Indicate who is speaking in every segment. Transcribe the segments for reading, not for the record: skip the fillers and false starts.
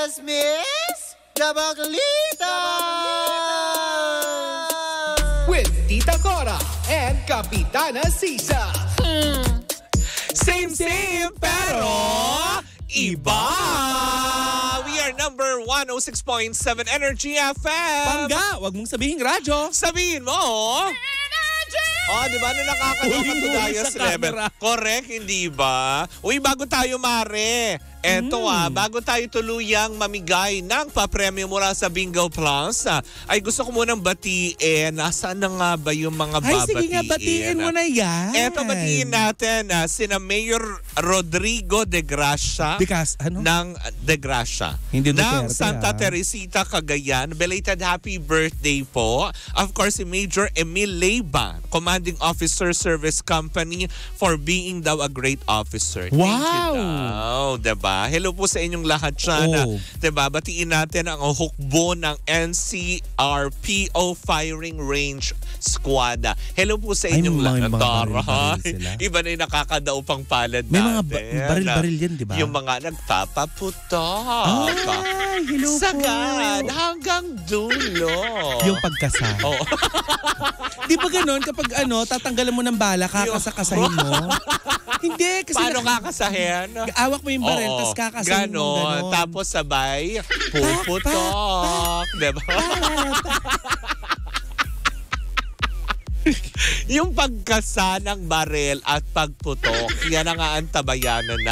Speaker 1: Chismis na Baklita!
Speaker 2: With Tita Cora and Kapitana Sisa.
Speaker 3: Same, pero iba! We are number 106.7 Energy FM.
Speaker 4: Pangga, wag mong sabihin radyo.
Speaker 3: Sabihin mo, di ba na nakakaloka to Dayas level? Correct, hindi ba? Uy, bago tayo, Mare. Eto bago tayo tuluyang mamigay ng papremyo mula sa Bingo Plus, ay gusto ko munang batiin. Nasaan na nga ba yung mga babatiin?
Speaker 4: Ay, sige nga, batiin mo na yan.
Speaker 3: Eto, batiin natin sina Mayor Rodrigo de Gracia.
Speaker 4: Because, ano?
Speaker 3: Ng De Gracia.
Speaker 4: Hindi
Speaker 3: ng
Speaker 4: Duterte,
Speaker 3: Santa Teresita, Cagayan. Belated happy birthday po. Of course, si Major Emil Leyva, Commanding Officer Service Company, for being daw a great officer.
Speaker 4: Wow!
Speaker 3: Thank you daw, diba? Hello po sa inyong lahat dyan. Diba? Batiin natin ang hukbo ng NCRPO Firing Range Squad. Hello po sa inyong lahat. Iba na yung nakakadaupang palad
Speaker 4: may
Speaker 3: natin.
Speaker 4: May mga baril-baril yan, diba?
Speaker 3: Yung mga nagpapaputok.
Speaker 4: Hello
Speaker 3: sagad hanggang dulo.
Speaker 4: Yung pagkasa. Di ba ganon kapag tatanggalan mo ng bala, kakasakasahin mo? Hindi. Kasi
Speaker 3: paano kakasahin?
Speaker 4: Awak mo yung baril, tapos kakasahin mo ganon.
Speaker 3: Tapos sabay, puputok. Diba? Yung pagkasa ng baril at pagputok, yan ang aantabayanan na.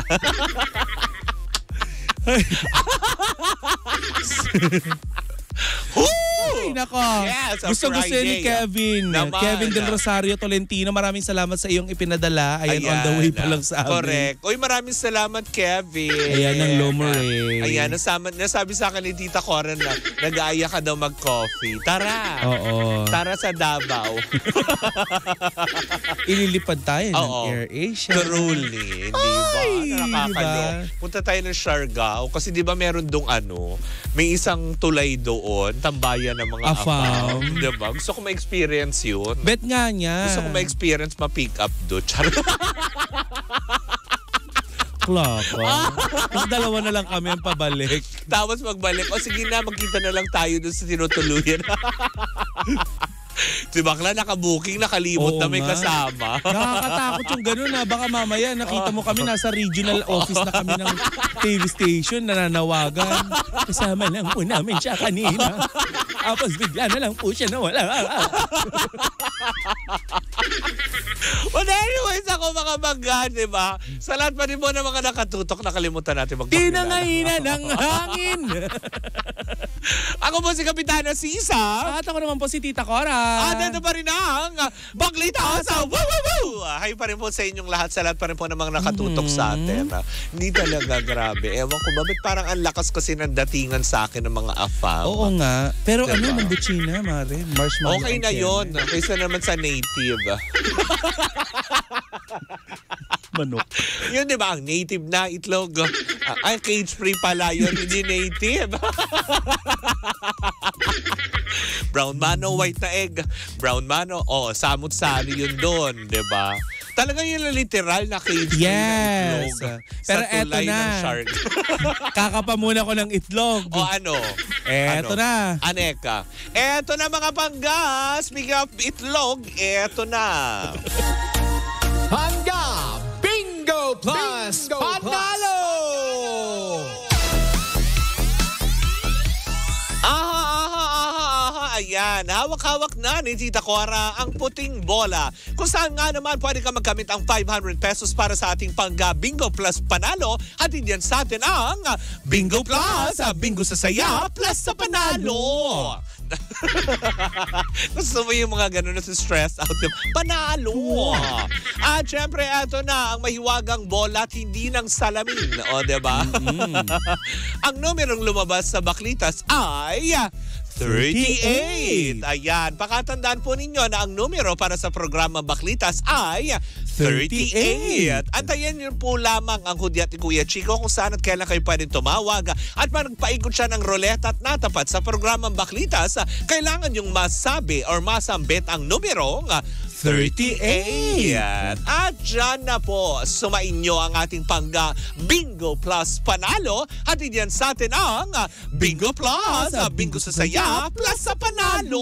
Speaker 4: Ay, nako.
Speaker 3: Yes,
Speaker 4: gusto ni Kevin.
Speaker 3: Naman.
Speaker 4: Kevin Del Rosario Tolentino. Maraming salamat sa iyong ipinadala. Ayan, on the way pa lang sa amin.
Speaker 3: Correct. Uy, maraming salamat, Kevin.
Speaker 4: Ayan ang Lomore.
Speaker 3: Ayan, nasabi sa akin ni Tita Cora na nag-aaya ka daw mag-coffee. Tara.
Speaker 4: Oo.
Speaker 3: Tara sa Davao.
Speaker 4: Ililipad tayo ng Air Asia.
Speaker 3: Truly. Di ba? Nakakalok. Punta tayo ng Siargao. Kasi di ba meron dong may isang tulay doon, tambayan ng mga afam. Diba? Gusto ko ma-experience yun.
Speaker 4: Bet nga niya.
Speaker 3: Gusto ko ma-experience ma-pick up doon.
Speaker 4: Kloko. Tapos dalawa na lang kami ang pabalik.
Speaker 3: Tapos magbalik. O sige na, magkita na lang tayo doon sa tinutuluyan. Si Bakla naka-booking, nakalimot na may kasama.
Speaker 4: Nakakatakot yung gano'n na. Baka mamaya nakita mo kami nasa regional office na kami ng TV station, nananawagan. Kasama lang po namin siya kanina. Tapos bigla na lang po siya nawala.
Speaker 3: Well, anyways, ako mga bangga, di ba? Sa lahat pa rin mo na mga nakatutok, nakalimutan natin magpakilala.
Speaker 4: Tinangahina ng hangin.
Speaker 3: Ako po si Kapitana Sisa.
Speaker 4: At ako naman po si Tita Cora.
Speaker 3: At ito pa rin ang Baklita sa Woo Woo Woo! Hi pa rin po sa inyong lahat. Sa lahat pa rin po ng mga nakatutok sa atin. Hindi talaga grabe. Ewan ko ba, parang ang lakas kasi ng datingan sa akin ng mga afam.
Speaker 4: Oo nga. Pero diba? Mambuchina, Mare. Marshmallow.
Speaker 3: Okay na yun. Kaysa naman sa native.
Speaker 4: Manok.
Speaker 3: Yun, di ba? Ang native na itlog. Ay, cage-free pala yun. Hindi native. Brown mano, white na egg. Brown mano, samut-sali yun doon. Di ba? Talagang yun ang literal na cage-free na itlog.
Speaker 4: Pero
Speaker 3: sa tulay
Speaker 4: eto na.
Speaker 3: ng shark.
Speaker 4: Kakapa muna ko ng itlog. Eto na.
Speaker 3: Aneka. Eto na mga panggas. Speaking of itlog, eto na.
Speaker 2: Pangga Bingo Plus Panalo!
Speaker 3: Ayan, hawak-hawak na ni Tita Cora ang puting bola. Kung saan nga naman pwede ka magkamit ang 500 pesos para sa ating Pangga Bingo Plus Panalo. Hatid yan sa atin ang Bingo Plus, Bingo sa saya, plus sa panalo. Gusto mo yung mga ganun na stress out yung panalo. At syempre, eto na ang mahiwagang bola at hindi ng salamin. O, diba? Ang numerong lumabas sa Baklitas ay 38. Ayan, pakatandaan po ninyo na ang numero para sa programa Baklitas ay 38. Antayin niyo po lamang ang hudyat ni Kuya Chico kung saan at kailan kayo pwedeng tumawag. At magpaikot siya ng ruleta at natapat sa programang Baklitas, kailangan yung masabi or masambit ang numerong 38. At dyan na po, sumainyo ang ating Bingo Plus panalo. Hatid yan sa atin ang Bingo Plus. Bingo sa saya, plus sa panalo.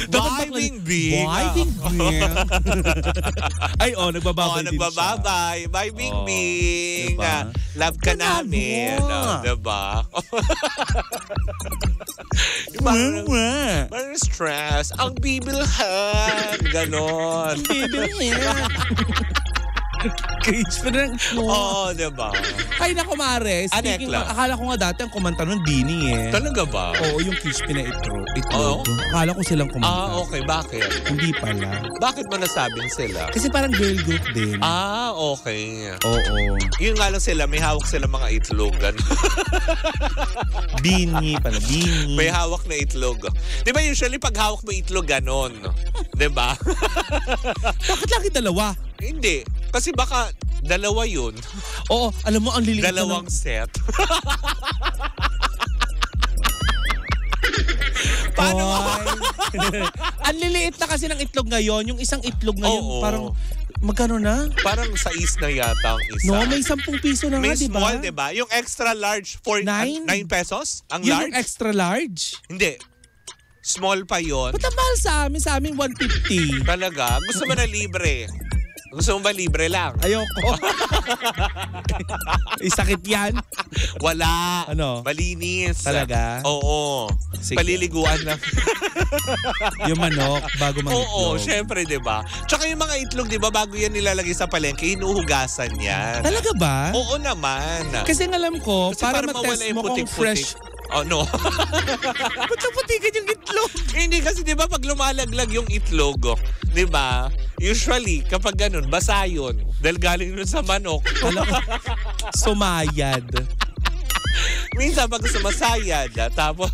Speaker 3: Bye, Bing Bing.
Speaker 4: Bye, Bing Bing. Ay, nagbababay din siya.
Speaker 3: Nagbababay. Bye, Bing Bing.
Speaker 4: Diba?
Speaker 3: Love ka namin. Diba? Parang stress. Ang bibilhan. Ganon.
Speaker 4: Bibilhan. Cringe pa rin.
Speaker 3: Oo, diba?
Speaker 4: Ay, naku, Mare. Speaking of, akala ko nga dati ang kumanta nun, Bini eh.
Speaker 3: Talaga ba?
Speaker 4: Oo, yung Crispy na itlog.
Speaker 3: Oo?
Speaker 4: Akala ko silang kumanta.
Speaker 3: Okay. Bakit?
Speaker 4: Hindi pala.
Speaker 3: Bakit mo nasabing sila?
Speaker 4: Kasi parang girl group din.
Speaker 3: Okay.
Speaker 4: Oo.
Speaker 3: Yun nga lang sila, may hawak sila mga itlog.
Speaker 4: Bini pala, Bini.
Speaker 3: May hawak na itlog. Di ba usually pag hawak mo itlog, ganon? Di ba?
Speaker 4: Bakit lagi dalawa?
Speaker 3: Hindi. Kasi baka dalawa yun.
Speaker 4: Oo, alam mo, ang liliit
Speaker 3: Dalawang set. Paano?
Speaker 4: Ang liliit na kasi ng itlog ngayon. Yung isang itlog ngayon,
Speaker 3: Oo.
Speaker 4: parang magkano na?
Speaker 3: Parang 6 na yata ang isa.
Speaker 4: No, may 10 piso na
Speaker 3: May
Speaker 4: nga, di ba?
Speaker 3: small, di ba? Yung extra large for 9 pesos? Ang
Speaker 4: Yun
Speaker 3: large?
Speaker 4: yung extra large.
Speaker 3: Hindi. Small pa yon.
Speaker 4: Ba't ang mahal sa amin? Sa amin, 150.
Speaker 3: Talaga? Gusto mo na libre? Gusto mo ba libre lang?
Speaker 4: Ayoko. Sakit yan.
Speaker 3: Wala.
Speaker 4: Ano?
Speaker 3: Malinis.
Speaker 4: Talaga?
Speaker 3: Oo.
Speaker 4: Sige.
Speaker 3: Paliliguan lang.
Speaker 4: Yung manok, bago mangitlog.
Speaker 3: Oo, syempre, di ba? Tsaka yung mga itlog, di ba, bago yan nilalagay sa palengke, hinuhugasan yan.
Speaker 4: Talaga ba?
Speaker 3: Oo naman.
Speaker 4: Kasi ang alam ko,
Speaker 3: Kasi
Speaker 4: para
Speaker 3: mawala
Speaker 4: matest
Speaker 3: yung
Speaker 4: mo kung
Speaker 3: putik-putik.
Speaker 4: fresh.
Speaker 3: Oh, no.
Speaker 4: Ba't naputikan yung itlog?
Speaker 3: Hindi kasi 'di ba pag lumalaglag yung itlog, 'di ba? Usually kapag ganun, basa yun. Dahil galing nun sa manok.
Speaker 4: Sumayad.
Speaker 3: Minsan pag sumasayad, tapos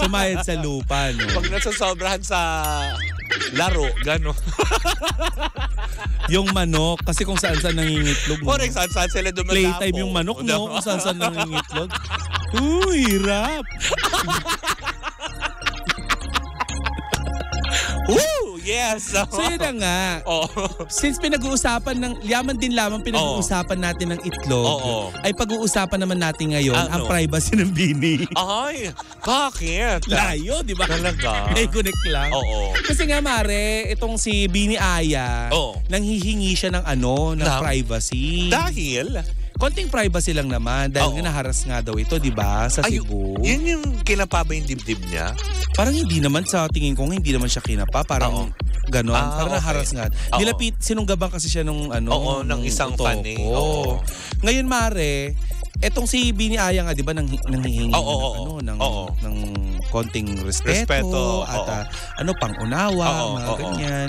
Speaker 4: Sumayad sa lupa, no?
Speaker 3: pag nasasobrahan sa laro, gano'n.
Speaker 4: Yung manok, kasi kung saan-saan nangingitlog.
Speaker 3: For example, saan sila dumalapo?
Speaker 4: Playtime yung manok, no? Kung saan-saan nangingitlog. Hirap.
Speaker 3: Woo! Yes!
Speaker 4: So yun na nga.
Speaker 3: Oh.
Speaker 4: Since pinag-uusapan ng, yaman din lamang pinag-uusapan natin ng itlog,
Speaker 3: Oo.
Speaker 4: ay pag-uusapan naman natin ngayon
Speaker 3: Ano?
Speaker 4: ang privacy ng Bini.
Speaker 3: Ay, bakit?
Speaker 4: Layo, di ba?
Speaker 3: Talaga?
Speaker 4: May connect lang.
Speaker 3: Oo.
Speaker 4: Kasi nga, Mare, itong si Bini Aya,
Speaker 3: Oo.
Speaker 4: nanghihingi siya ng privacy.
Speaker 3: Dahil?
Speaker 4: Konting privacy lang naman dahil
Speaker 3: Oo.
Speaker 4: nga naharas nga daw ito, di ba? Sa Cebu.
Speaker 3: Yun yung kinapaba yung dibdib niya?
Speaker 4: Parang hindi naman sa tingin ko, hindi naman siya kinapa. Parang ganon. Parang
Speaker 3: okay.
Speaker 4: naharas nga.
Speaker 3: Oo.
Speaker 4: Nilapit, sinunggaban kasi siya nung
Speaker 3: Oo, ng isang fan eh. Oo.
Speaker 4: Ngayon, Mare, etong si Bini Aya nga, di ba, nanghihingi ng konting respeto at pang-unawa, mga ganyan.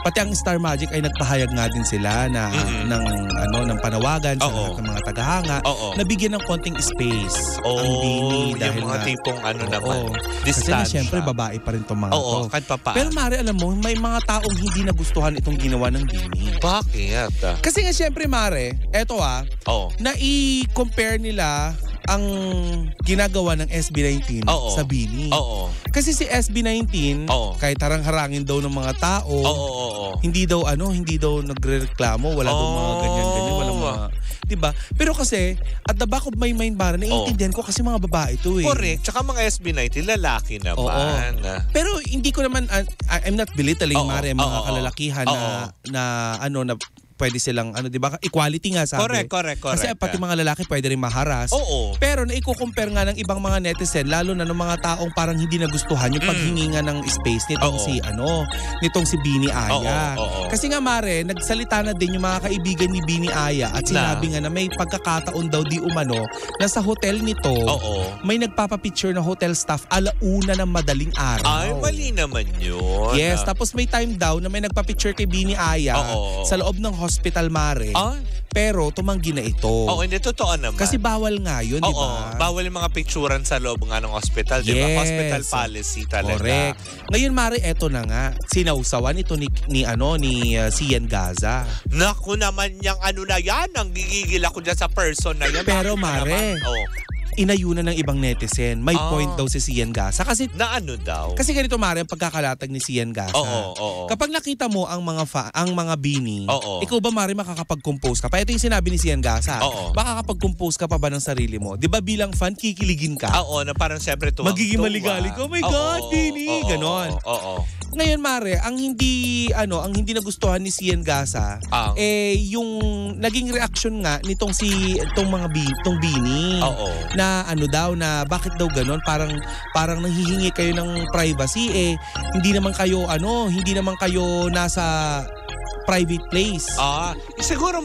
Speaker 4: Pati ang Star Magic ay nagpahayag nga din sila na ng panawagan sa lahat ng mga tagahanga na bigyan ng konting space ang Bini dahil
Speaker 3: yung mga tipong naman.
Speaker 4: Kasi na syempre babae pa rin itong mga to.
Speaker 3: Kahit pa.
Speaker 4: Pero Mare, alam mo, may mga taong hindi nagustuhan itong ginawa ng Bini.
Speaker 3: Bakit?
Speaker 4: Kasi nga syempre, Mare, eto na i-compare nila ang ginagawa ng SB19 sa Bini.
Speaker 3: Oo.
Speaker 4: Kasi si SB19, kahit harang-harangin daw ng mga tao, hindi daw nagrereklamo, wala daw mga ganyan-ganyan, walang mga, 'di ba? Pero kasi at the back of my mind, Mare, naiintindihan ko kasi mga babae ito eh.
Speaker 3: Correct. Tsaka mga SB19 lalaki naman.
Speaker 4: Pero hindi ko naman I'm not belittling, Mare, mga kalalakihan na pwede silang, di ba? Equality nga sabi.
Speaker 3: Correct.
Speaker 4: Kasi pati mga lalaki pwede rin maharas.
Speaker 3: Oo.
Speaker 4: Pero naiko-compare nga ng ibang mga netizen, lalo na ng mga taong parang hindi nagustuhan yung paghingi nga ng space nitong si Bini Aya. Kasi nga, Mare, nagsalita na din yung mga kaibigan ni Bini Aya at sinabi nga na may pagkakataon daw di umano na sa hotel nito, may nagpapapicture na hotel staff alauna ng madaling araw.
Speaker 3: Ay, mali naman yun.
Speaker 4: Yes, tapos may time daw na may nagpapicture kay Bini Aya sa loob ng hospital, Mare. Pero tumanggi na ito.
Speaker 3: Hindi totoo naman.
Speaker 4: Kasi bawal nga yun, di ba?
Speaker 3: Bawal yung mga picturean sa loob nga ng hospital, di ba? Hospital policy talaga.
Speaker 4: Correct. Ngayon, Mare, eto na nga. Sinausawan ito ni Sian Gaza.
Speaker 3: Naku naman yung na yan. Ang gigigil ako dyan sa person na yan.
Speaker 4: Pero, Mare, inayunan ng ibang netizen. May point daw si Sian Gasa. Kasi
Speaker 3: Na ano daw?
Speaker 4: ganito Mare, ang pagkakalatag ni Sian Gasa.
Speaker 3: Oo.
Speaker 4: Kapag nakita mo ang mga bini,
Speaker 3: Oo.
Speaker 4: ikaw ba Mare makakapag-compose ka pa? Ito yung sinabi ni Sian Gasa.
Speaker 3: Oo.
Speaker 4: Makakapag-compose ka pa ba ng sarili mo? 'Di ba bilang fan kikiligin ka?
Speaker 3: Oo, na parang siyempre tuwang-tuwa.
Speaker 4: Magiging maligalig. Oh my God, Bini! Ganon.
Speaker 3: Oo.
Speaker 4: Ngayon Mare, ang hindi nagustuhan ni Sian Gasa yung naging reaksyon nga nitong tong Bini.
Speaker 3: Oo.
Speaker 4: Na na bakit daw ganon? Parang nanghihingi kayo ng privacy hindi naman kayo nasa private place.
Speaker 3: Siguro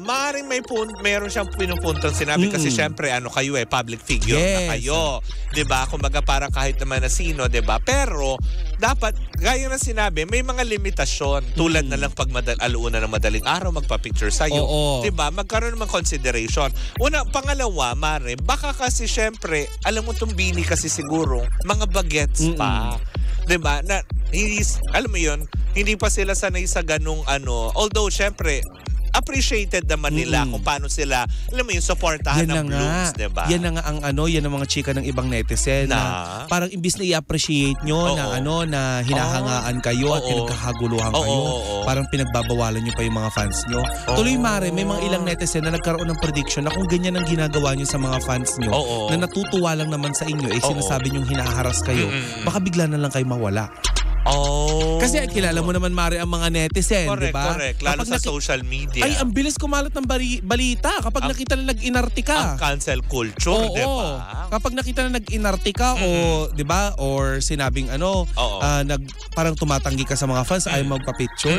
Speaker 3: maaaring meron siyang pinupuntang sinabi kasi syempre kayo public figure na kayo. 'Di ba? Kumbaga parang kahit naman na sino, 'di ba? Pero dapat gaya na sinabi, may mga limitasyon tulad na lang pag alauna ng madaling araw magpa-picture sa iyo. 'Di ba? Magkaroon ng consideration. Pangalawa, Mare, baka kasi syempre, alam mo tong Bini kasi siguro mga bagets pa. 'Di ba? Na alam mo 'yun, hindi pa sila sanay sa ganung although syempre appreciated naman nila kung paano sila, alam mo yung supportahan ng Blooms, diba?
Speaker 4: Yan na nga yan ang mga chika ng ibang netizen na parang imbis na i-appreciate nyo na hinahangaan kayo at pinagkakaguluhan kayo, parang pinagbabawalan nyo pa yung mga fans nyo. Tuloy Mare, may mga ilang netizen na nagkaroon ng prediction na kung ganyan ang ginagawa nyo sa mga fans nyo, na natutuwa lang naman sa inyo, sinasabi nyo hinaharas kayo, baka bigla na lang kayo mawala. Kasi kilala mo naman Mare ang mga netizen, di ba?
Speaker 3: Correct. Lalo sa social media.
Speaker 4: Ay, ang bilis kumalat ng balita kapag nakita na nag-inarti ka.
Speaker 3: Ang cancel culture, di ba?
Speaker 4: Kapag nakita na nag-inarti ka di ba? Or sinabing parang tumatanggi ka sa mga fans, ayaw magpa-picture.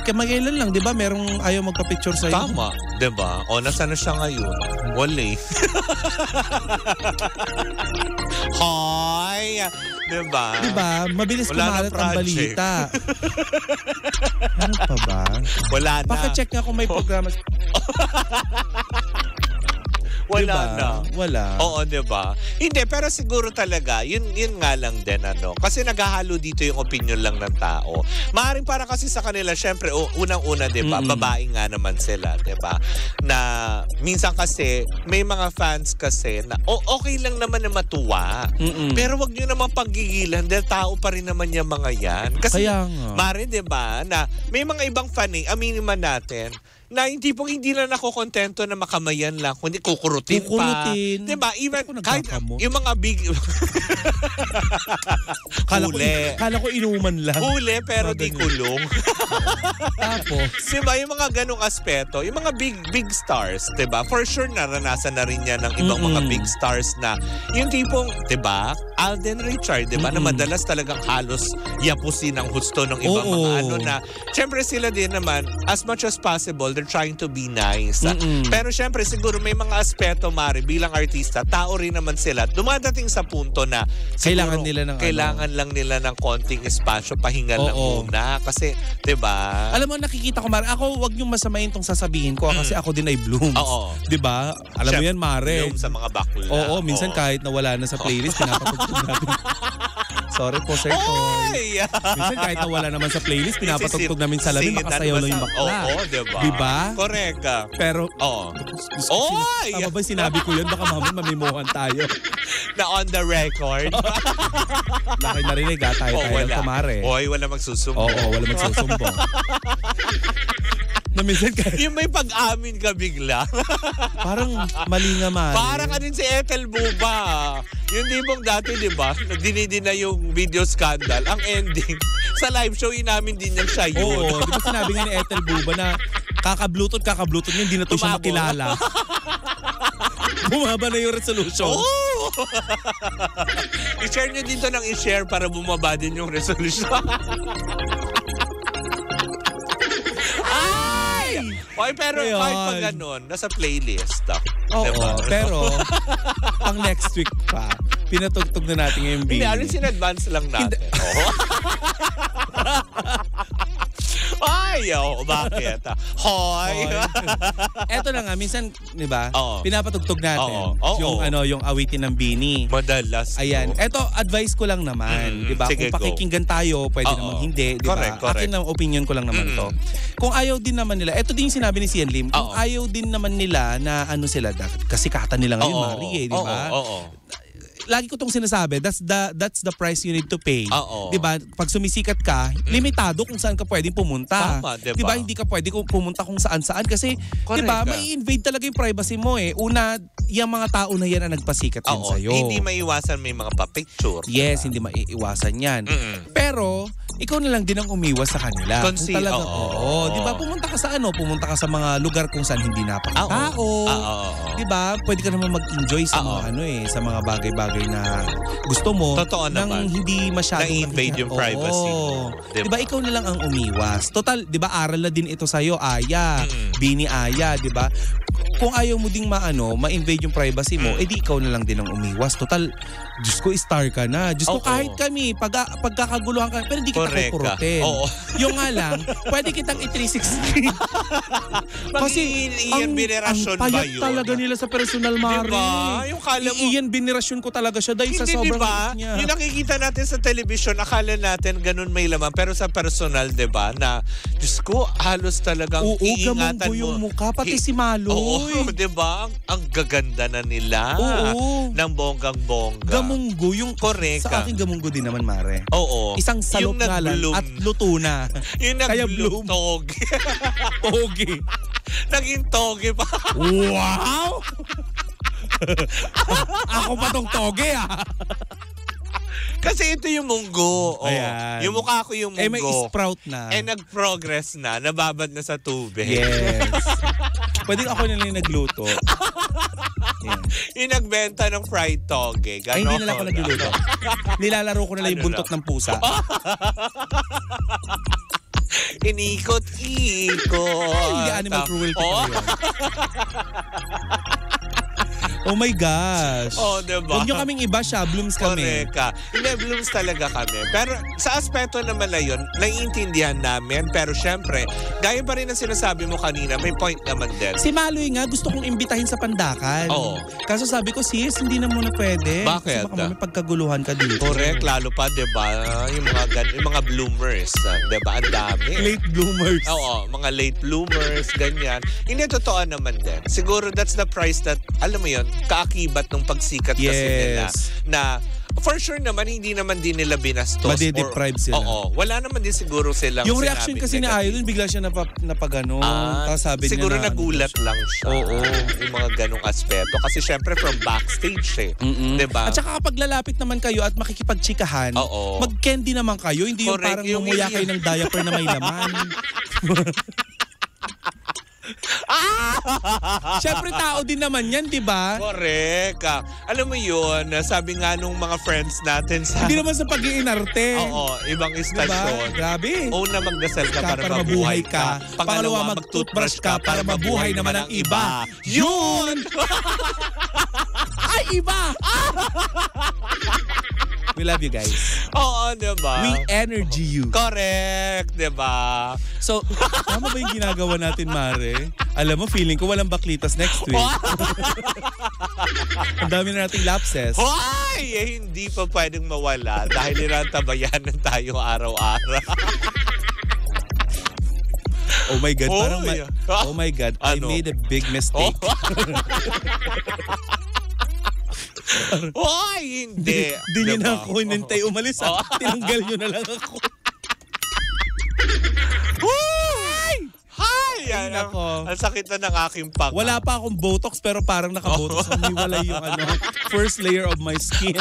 Speaker 4: Kaya magailan lang, di ba? Merong ayaw magpa-picture sa'yo.
Speaker 3: Tama, di ba? Nasaan na siya ngayon? Wala. Hoy! Diba?
Speaker 4: Mabilis kumalat ang balita. Ano pa ba?
Speaker 3: Wala na.
Speaker 4: Paka-check nga kung may programa. Wala.
Speaker 3: Oo, diba? Hindi, pero siguro talaga, yun nga lang din, Kasi naghahalo dito yung opinion lang ng tao. Maaaring para kasi sa kanila, syempre, unang-una, diba? Babae nga naman sila, diba? Na minsan kasi, may mga fans kasi na, okay lang naman na matuwa. Pero wag nyo naman panggigilan dahil tao pa rin naman yung mga yan. Kasi, maaaring, diba? Na may mga ibang fan aminin man natin, na hindi na nakokontento na makamayan lang, kundi kukurutin pa. Diba? Even kahit yung mga big...
Speaker 4: Kala ko inuman lang.
Speaker 3: Huli, pero di kulong.
Speaker 4: Tapos?
Speaker 3: Diba? Yung mga ganong aspeto, yung mga big stars, diba? For sure, naranasan na rin yan ng ibang mga big stars na yung tipong, diba? Alden Richard, diba? Na madalas talagang halos yapusin ang husto ng ibang mga na. Siyempre sila din naman, as much as possible, they're trying to be nice. Pero syempre siguro may mga aspeto, Mare, bilang artista, tao rin naman sila. Dumadating sa punto na siguro, kailangan lang nila ng konting espasyo, pahingal lang muna. Kasi, diba?
Speaker 4: Alam mo, nakikita ko, Mare, ako wag niyong masamayin tong sasabihin ko kasi ako din ay Blooms. Diba? Alam mo yan, Mare.
Speaker 3: Bloom sa mga bakla.
Speaker 4: Minsan kahit nawala na sa playlist, pinapatugtog natin. Sorry po, Sir Toy. Minsan kahit nawala naman sa playlist, pinapatugtog namin sa labi, makasayaw lang yung bakla. Diba?
Speaker 3: Correct.
Speaker 4: Pero, tama ba sinabi ko yun? Baka mamaya mamimuhan tayo.
Speaker 3: Na on the record.
Speaker 4: Laki narinig tayo kumare.
Speaker 3: Wala magsusumbong.
Speaker 4: Wala magsusumbong. Na minsan
Speaker 3: yung may pag-amin ka bigla.
Speaker 4: Parang mali nga Mare.
Speaker 3: Parang ka din si Ethel Buba. Yung tipong dati, di ba? Dinidina yung video scandal. Ang ending, sa live show, inamin din niya siya yun.
Speaker 4: Di ba sinabi nga ni Ethel Buba na kaka-bluetooth niya, hindi na to siya makilala. Bumaba na yung resolution.
Speaker 3: I-share niyo dito ng i-share para bumaba din yung resolution. Pero kahit pag ganun, nasa playlist.
Speaker 4: Diba? Pero ang next week pa, pinatugtog na natin yung
Speaker 3: Bini. Hindi, sin-advance lang natin. Ayaw, bakit? Hoy!
Speaker 4: Eto na nga, minsan, di ba,
Speaker 3: Oo.
Speaker 4: pinapatugtog natin
Speaker 3: Oo.
Speaker 4: yung, yung awitin ng Bini.
Speaker 3: Madalas.
Speaker 4: Ayan.
Speaker 3: no?
Speaker 4: Eto, advice ko lang naman. Di ba?
Speaker 3: Sige,
Speaker 4: Kung pakikinggan tayo, pwede
Speaker 3: Oo.
Speaker 4: namang hindi. Di ba?
Speaker 3: Correct.
Speaker 4: Akin lang, opinion ko lang naman to. Kung ayaw din naman nila, eto din yung sinabi ni Sian Lim, kung
Speaker 3: Oo.
Speaker 4: ayaw din naman nila na ano sila, kasikatan nila ngayon, Mari, eh, di ba?
Speaker 3: Oo.
Speaker 4: Lagi ko tong sinasabi, that's the price you need to pay.
Speaker 3: Oo.
Speaker 4: 'Di ba? Pag sumisikat ka, limitado kung saan ka pwedeng pumunta.
Speaker 3: Tama, 'di ba?
Speaker 4: 'Di ba? Hindi ka pwedeng pumunta kung saan-saan kasi 'di
Speaker 3: Correct
Speaker 4: ba?
Speaker 3: ka.
Speaker 4: May invade talaga yung privacy mo eh. Una, yung mga tao na yan ang nagpasikat din
Speaker 3: Oo.
Speaker 4: sa'yo.
Speaker 3: Hindi maiwasan may mga pa-picture.
Speaker 4: Yes, hindi maiiwasan yan. Pero, ikaw na lang din ang umiwas sa kanila. Kung talaga,
Speaker 3: oo.
Speaker 4: di ba? Pumunta ka sa pumunta ka sa mga lugar kung saan hindi napakatao.
Speaker 3: Oo.
Speaker 4: Di ba? Pwede ka naman mag-enjoy sa mga sa mga bagay-bagay na gusto mo.
Speaker 3: Totoo
Speaker 4: nang
Speaker 3: naman.
Speaker 4: hindi masyadong
Speaker 3: Na-invade yung privacy mo.
Speaker 4: Di ba? Ikaw na lang ang umiwas. Total, di ba? Aral na din ito sa'yo, Aya. Bini Aya, di ba? Kung ayaw mo ding ma-invade yung privacy mo, edi ikaw na lang din ang umiwas. Total, Diyos ko, star ka na. Diyos ko, kahit kami, pagkakaguluhan ka, pero hindi kita kukurutin.
Speaker 3: Oo.
Speaker 4: Yung nga lang, pwede kitang i-360. Kasi
Speaker 3: Iyan Venerasyon ba
Speaker 4: payat
Speaker 3: yun?
Speaker 4: talaga nila sa personal, Mari.
Speaker 3: Diba? Yung kala mo,
Speaker 4: Iyan Venerasyon ko talaga siya dahil sa
Speaker 3: hindi,
Speaker 4: sobrang
Speaker 3: diba?
Speaker 4: liit niya.
Speaker 3: Yung nakikita natin sa television, akala natin ganun may laman. Pero sa personal, diba, na, Diyos ko, halos talagang iingatan
Speaker 4: gamunggo
Speaker 3: mo.
Speaker 4: yung mukha, pati si Maloy.
Speaker 3: Oo, diba? Ang gaganda na nila.
Speaker 4: Oo.
Speaker 3: Ng bonggang-bongga.
Speaker 4: Gamunggo yung
Speaker 3: Correct.
Speaker 4: sa akin gamunggo din naman, Mare.
Speaker 3: Oo.
Speaker 4: Isang salop
Speaker 3: Yung
Speaker 4: nga lang
Speaker 3: nag-bloom.
Speaker 4: at luto na.
Speaker 3: Yung
Speaker 4: Kaya
Speaker 3: nag-bloom
Speaker 4: bloom.
Speaker 3: toge.
Speaker 4: Toge.
Speaker 3: Naging toge pa.
Speaker 4: Wow! Ako pa tong toge
Speaker 3: Kasi ito yung munggo. Oh.
Speaker 4: Ayan.
Speaker 3: Yung mukha ko yung munggo.
Speaker 4: may sprout na.
Speaker 3: Nag-progress na. Nababad na sa tubig.
Speaker 4: Yes. Pwede ako na lang nagluto. Yan.
Speaker 3: Yung nagbenta ng fried toge. Ganon.
Speaker 4: Ay, hindi na lang ako nagluluto. Nilalaro ko na lang yung buntot ng pusa.
Speaker 3: Inikot-ikot.
Speaker 4: Hindi animal cruelty
Speaker 3: Oh.
Speaker 4: pa yun. Oh my gosh.
Speaker 3: Oh, diba?
Speaker 4: Huwag nyo kaming iba siya. Blooms kami.
Speaker 3: Correct ka. Hindi, blooms talaga kami. Pero sa aspeto naman na yun, naiintindihan namin. Pero syempre, gaya pa rin ang sinasabi mo kanina, may point naman din.
Speaker 4: Si Maloy nga, gusto kong imbitahin sa Pandakan.
Speaker 3: Oo.
Speaker 4: Kaso sabi ko, sis, hindi na muna pwede.
Speaker 3: Bakit?
Speaker 4: Kasi baka may pagkaguluhan ka dito.
Speaker 3: Correct, lalo pa, diba? Yung mga bloomers, diba? Ang dami.
Speaker 4: Late bloomers.
Speaker 3: Oo, mga late bloomers, ganyan. Hindi, totoo naman din. Siguro that's the price that, alam mo yun, kaakibat ng pagsikat kasi nila. Na, for sure naman, hindi naman din nila binastos.
Speaker 4: Madi-deprive sila.
Speaker 3: Oo, wala naman din siguro silang
Speaker 4: Yung reaction kasi ni
Speaker 3: negative.
Speaker 4: Idol, bigla siya napagano. Tapos sabi
Speaker 3: siguro
Speaker 4: niya na,
Speaker 3: nagulat lang siya.
Speaker 4: Oo.
Speaker 3: Yung mga ganong aspeto. Kasi syempre from backstage Diba?
Speaker 4: At saka kapag lalapit naman kayo at makikipagtsikahan,
Speaker 3: Oo.
Speaker 4: mag-candy naman kayo. Hindi yung
Speaker 3: Correct,
Speaker 4: parang
Speaker 3: yung
Speaker 4: mumuya
Speaker 3: hindi-
Speaker 4: kayo ng diaper na may laman. Siyempre tao din naman yan, di ba?
Speaker 3: Correct. Alam mo yun, sabi nga nung mga friends natin sa...
Speaker 4: Hindi naman sa pag-iinarte.
Speaker 3: Oo, ibang
Speaker 4: Diba?
Speaker 3: istasyon.
Speaker 4: Grabe.
Speaker 3: Una, magdasal ka para
Speaker 4: Para
Speaker 3: mabuhay ka.
Speaker 4: Pangalawa, mag-toothbrush ka para mabuhay naman ang iba.
Speaker 3: Yun!
Speaker 4: Ay, iba! We love you guys.
Speaker 3: Oo, diba?
Speaker 4: We energy you.
Speaker 3: Correct, diba?
Speaker 4: So, tama ba yung ginagawa natin, Mare? Alam mo, feeling ko walang baklitas next week. Ang dami na nating lapses.
Speaker 3: Hoy! Hindi pa pwedeng mawala dahil nirantabayanan tayo araw-araw.
Speaker 4: Oh my God, parang
Speaker 3: Hoy!
Speaker 4: oh my God,
Speaker 3: Ano?
Speaker 4: I made a big mistake.
Speaker 3: Hoy! Hindi.
Speaker 4: Di nyo na ako hinintay umalis. Tinanggal nyo na lang ako.
Speaker 3: Hoy! Hi!
Speaker 4: Ay, nako.
Speaker 3: Ang sakit na ng aking panga.
Speaker 4: Wala pa akong Botox pero parang naka-Botox. Humiwalay yung first layer of my skin.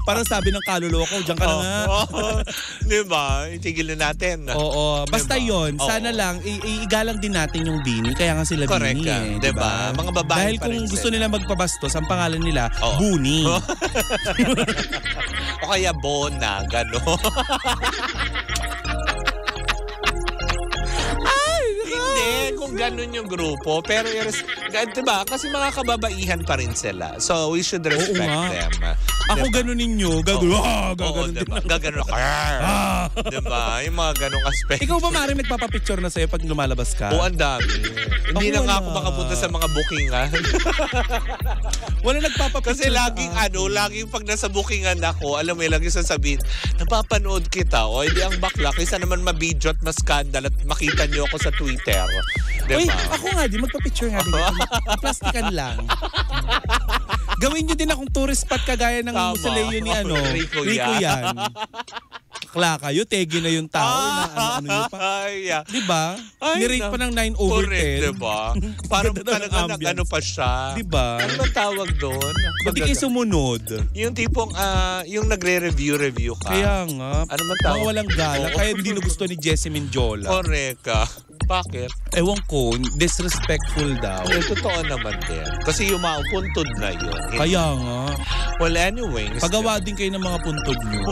Speaker 4: Parang sabi ng kaluluwa ko, diyan ka na nga.
Speaker 3: Diba? Itigil na natin.
Speaker 4: Oo. Basta
Speaker 3: Diba?
Speaker 4: yon, sana lang, igalang din natin yung Bini. Kaya nga sila
Speaker 3: Correct
Speaker 4: Bini
Speaker 3: ka.
Speaker 4: eh.
Speaker 3: Diba? Mga babae
Speaker 4: Dahil
Speaker 3: pa
Speaker 4: kung
Speaker 3: rin
Speaker 4: gusto
Speaker 3: sila.
Speaker 4: nila magpabastos, ang pangalan nila,
Speaker 3: Oo.
Speaker 4: Buni.
Speaker 3: O kaya Bona, gano'n. Hindi, kung ganun yung grupo. Pero, diba? Kasi mga kababaihan pa rin sila. So, we should respect
Speaker 4: nga.
Speaker 3: them.
Speaker 4: Ako ganun ninyo, gagano.
Speaker 3: Oo,
Speaker 4: Gagano din
Speaker 3: diba?
Speaker 4: ako.
Speaker 3: Gagano ka. Diba? Yung mga ganong aspect.
Speaker 4: Ikaw ba, Mari, nagpapapicture na sa'yo pag lumalabas ka?
Speaker 3: Oo, ang dami. Hindi na nga ako
Speaker 4: wala.
Speaker 3: makapunta sa mga bookingan.
Speaker 4: Wala nagpapapicture
Speaker 3: Kasi laging pag nasa bookingan ako, alam mo, lagi sasabihin, napapanood kita. O, hindi ang bakla. Kaysa naman mabidyo at maskandal at makita niyo ako sa Twitter.
Speaker 4: Uy,
Speaker 3: Diba?
Speaker 4: ako nga din, magpapicture nga din. Plastikan lang. Gawin nyo din akong tourist spot kagaya ng
Speaker 3: Tama.
Speaker 4: Musoleo ni
Speaker 3: Rico
Speaker 4: yan. Akla kayo, tegi na yung tao. Ano nyo pa.
Speaker 3: Ay,
Speaker 4: Diba?
Speaker 3: Ay,
Speaker 4: Nirate pa ng 9 over 10.
Speaker 3: correct, diba? Parang
Speaker 4: Ganda ng
Speaker 3: talaga
Speaker 4: ambience.
Speaker 3: ano pa siya.
Speaker 4: Diba?
Speaker 3: Ano ba tawag doon?
Speaker 4: Hindi kayo sumunod.
Speaker 3: Yung tipong, yung nagre-review ka.
Speaker 4: Kaya nga.
Speaker 3: Ano man tawag?
Speaker 4: Mga walang gala.
Speaker 3: Oo.
Speaker 4: Kaya hindi na gusto ni Jessie Minjola.
Speaker 3: Correct ka. Bakit?
Speaker 4: Ewan ko, disrespectful daw.
Speaker 3: Eh, totoo naman din. Kasi yung mga puntod na yun.
Speaker 4: Kaya nga.
Speaker 3: Well, anyways.
Speaker 4: Pagawa din kayo ng mga puntod nyo.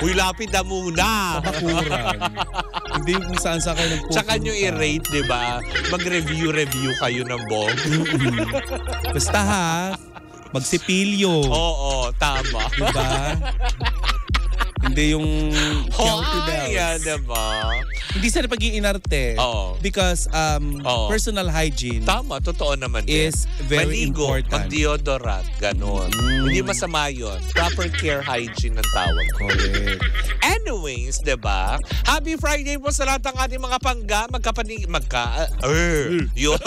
Speaker 3: Uy, lapid na muna.
Speaker 4: Bakuran. Hindi kung saan kayo nagpupunta.
Speaker 3: Tsaka nyo i-rate, di ba? Mag-review kayo ng bong.
Speaker 4: Basta ha, magsipilyo.
Speaker 3: Oo, tama.
Speaker 4: Diba? Hindi yung county
Speaker 3: Ay,
Speaker 4: bells.
Speaker 3: diba?
Speaker 4: Hindi sa pag-iinarte.
Speaker 3: Oo.
Speaker 4: Because
Speaker 3: Oo.
Speaker 4: personal hygiene
Speaker 3: Tama, totoo naman din.
Speaker 4: is very
Speaker 3: Maligo,
Speaker 4: important.
Speaker 3: mag-deodorant, ganon. Hindi masama yun. Proper care hygiene ng tawag.
Speaker 4: Correct.
Speaker 3: Anyways, diba? Happy Friday po sa lahat ng ating mga yun.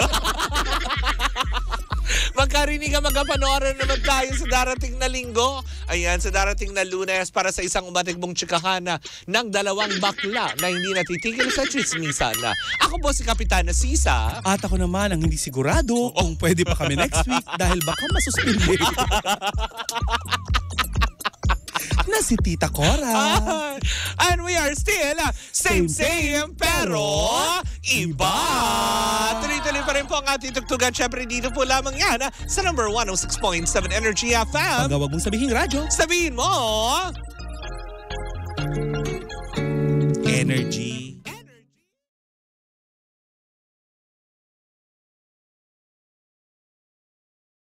Speaker 3: Magkarinig ka, magkapanoorin naman tayo sa darating na linggo. Ayan, sa darating na Lunes para sa isang umatigbong tsikahana ng dalawang bakla na hindi natitigil sa chismisan. Ako po si Kapitana Sisa.
Speaker 4: At ako naman ang hindi sigurado kung pwede pa kami next week dahil baka masuspindi. Na si Tita Cora.
Speaker 3: And we are still same pero iba. Tuloy-tuloy pa rin po ang ating tugtugan. Siyempre dito po lamang yan sa number 106.7 Energy FM.
Speaker 4: Pag wag mong sabihin radyo,
Speaker 3: Sabihin mo,
Speaker 4: energy.